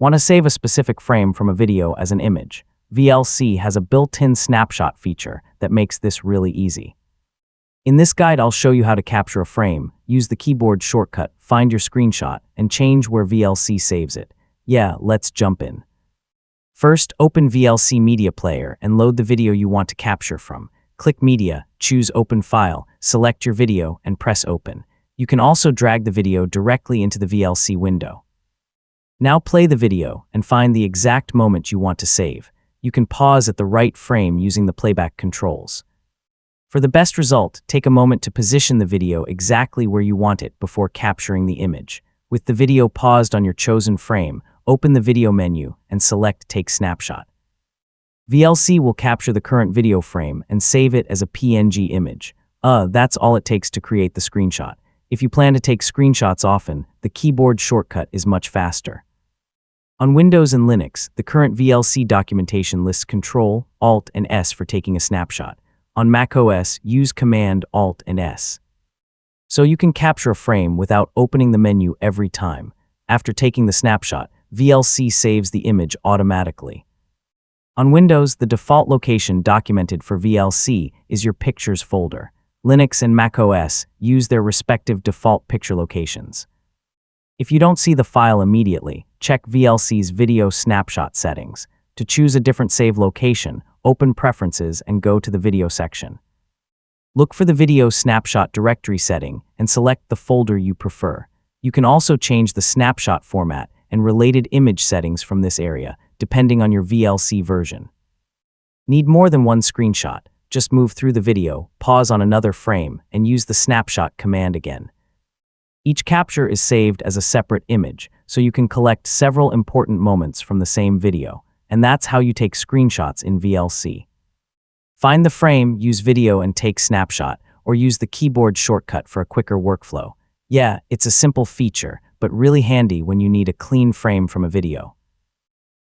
Want to save a specific frame from a video as an image? VLC has a built-in snapshot feature that makes this really easy. In this guide, I'll show you how to capture a frame, use the keyboard shortcut, find your screenshot, and change where VLC saves it. Yeah, let's jump in. First, open VLC Media Player and load the video you want to capture from. Click Media, choose Open File, select your video, and press Open. You can also drag the video directly into the VLC window. Now play the video and find the exact moment you want to save. You can pause at the right frame using the playback controls. For the best result, take a moment to position the video exactly where you want it before capturing the image. With the video paused on your chosen frame, open the video menu and select Take Snapshot. VLC will capture the current video frame and save it as a PNG image. That's all it takes to create the screenshot. If you plan to take screenshots often, the keyboard shortcut is much faster. On Windows and Linux, the current VLC documentation lists Ctrl, Alt, and S for taking a snapshot. On macOS, use Command, Alt, and S. So you can capture a frame without opening the menu every time. After taking the snapshot, VLC saves the image automatically. On Windows, the default location documented for VLC is your Pictures folder. Linux and macOS use their respective default picture locations. If you don't see the file immediately, check VLC's video snapshot settings. To choose a different save location, open Preferences and go to the Video section. Look for the Video Snapshot Directory setting and select the folder you prefer. You can also change the snapshot format and related image settings from this area, depending on your VLC version. Need more than one screenshot? Just move through the video, pause on another frame, and use the snapshot command again. Each capture is saved as a separate image, so you can collect several important moments from the same video, and that's how you take screenshots in VLC. Find the frame, use Video and Take Snapshot, or use the keyboard shortcut for a quicker workflow. Yeah, it's a simple feature, but really handy when you need a clean frame from a video.